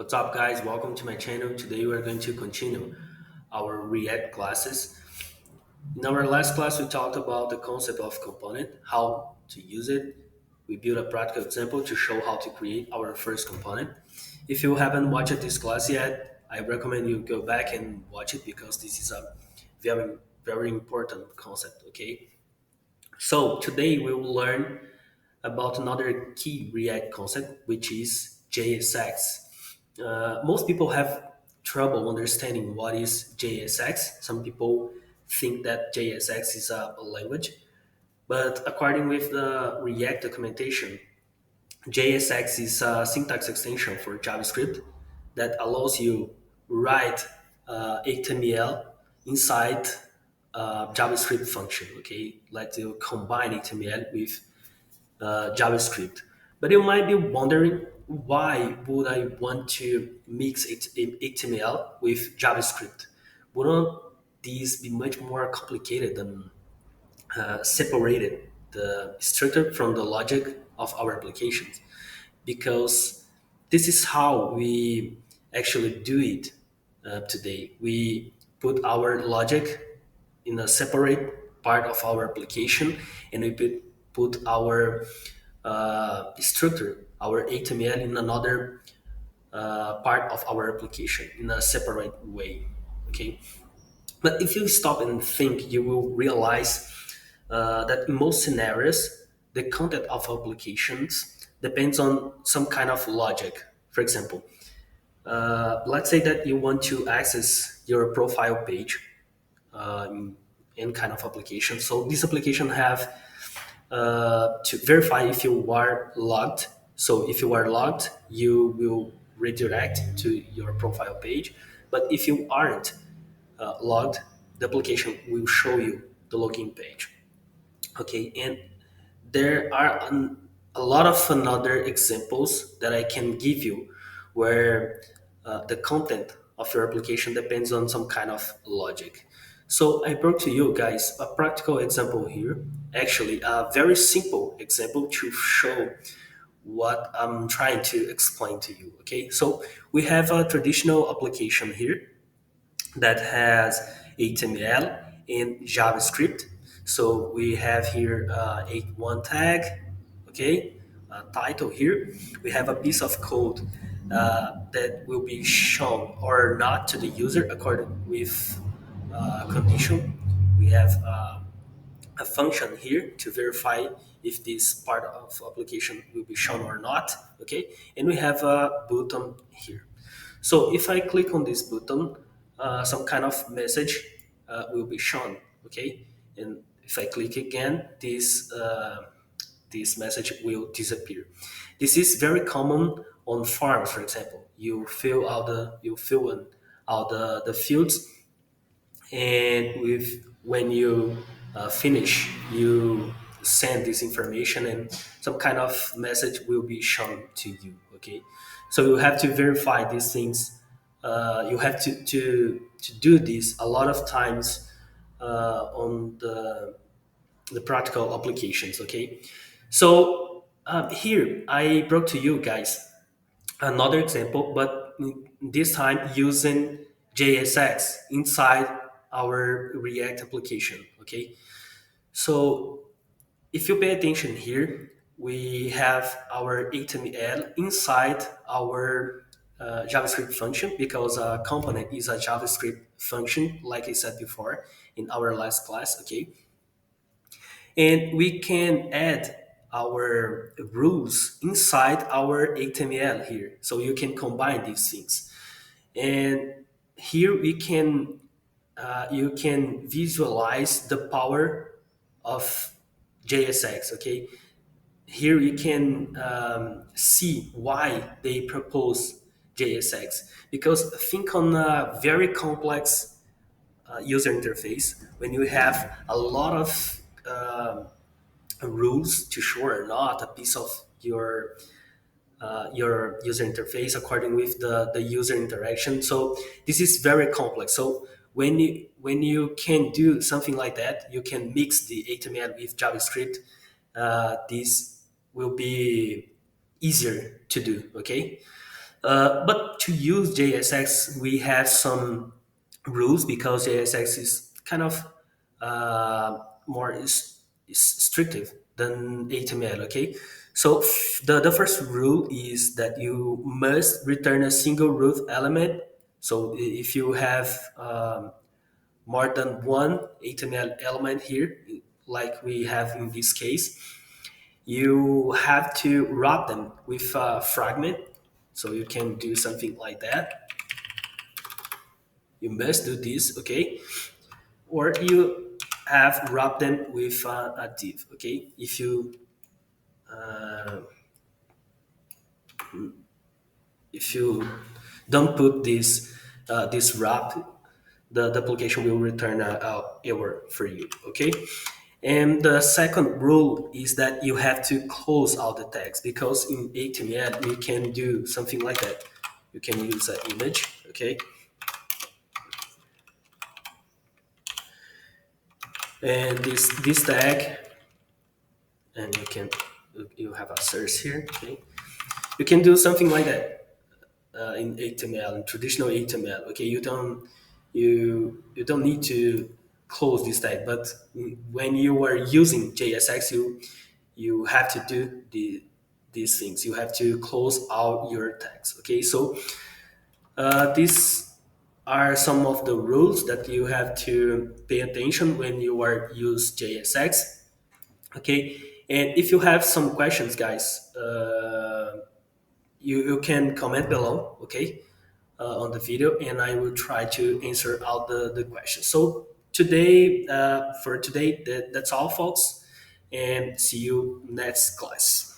What's up, guys? Welcome to my channel. Today we are going to continue our React classes. In our last class, we talked about the concept of component, how to use it. We built a practical example to show how to create our first component. If you haven't watched this class yet, I recommend you go back and watch it because this is a very, very important concept, okay? So today we will learn about another key React concept, which is JSX. Most people have trouble understanding what is JSX. Some people think that JSX is a language, but according with the React documentation, JSX is a syntax extension for JavaScript that allows you write HTML inside JavaScript function. Okay, let you combine HTML with JavaScript. But you might be wondering, why would I want to mix HTML with JavaScript? Wouldn't these be much more complicated than separated the structure from the logic of our applications? Because this is how we actually do it today. We put our logic in a separate part of our application, and we put our structure, our HTML, in another part of our application in a separate way. Okay, but if you stop and think, you will realize that in most scenarios, the content of applications depends on some kind of logic. For example, let's say that you want to access your profile page in any kind of application. So this application have to verify if you are logged. So if you are logged, you will redirect to your profile page. But if you aren't logged, the application will show you the login page. Okay, and there are a lot of another examples that I can give you where the content of your application depends on some kind of logic. So I brought to you guys a practical example here, actually a very simple example to show what I'm trying to explain to you. Okay, so we have a traditional application here that has HTML and JavaScript. So we have here a one tag, okay, title here. We have a piece of code that will be shown or not to the user according with condition. We have a function here to verify if this part of application will be shown or not, okay, and we have a button here. So if I click on this button, some kind of message will be shown, okay, and if I click again, this message will disappear. This is very common on forms. For example, you fill in all the fields, and with when you finish, you send this information and some kind of message will be shown to you. Okay, so you have to verify these things. You have to do this a lot of times on the practical applications. Okay, so here I brought to you guys another example, but this time using JSX inside our React application. Okay, so if you pay attention here, we have our HTML inside our JavaScript function, because a component is a JavaScript function, like I said before in our last class. Okay, and we can add our rules inside our HTML here. So you can combine these things. And here we can you can visualize the power of JSX. Okay, here you can see why they propose JSX, because think on a very complex user interface when you have a lot of rules to show or not a piece of your user interface according with the user interaction. So this is very complex. So when you can do something like that, you can mix the HTML with JavaScript. This will be easier to do. Okay, But to use JSX, we have some rules because JSX is kind of more is strictive than HTML. Okay, so the first rule is that you must return a single root element. So if you have more than one HTML element here, like we have in this case, you have to wrap them with a fragment. So you can do something like that. You must do this, okay? Or you have wrapped them with a div, okay? If you don't put this wrap, the application will return a error for you, okay? And the second rule is that you have to close all the tags because in HTML you can do something like that. You can use an image, okay? And this tag, and you have a source here, okay? You can do something like that in HTML, in traditional HTML. Okay, you don't need to close this tag, but when you are using JSX, you have to do these things. You have to close all your tags. Okay, so these are some of the rules that you have to pay attention when you are use JSX. Okay, and if you have some questions, guys, you can comment below, okay, on the video, and I will try to answer all the questions. So today, for today, that's all, folks, and see you next class.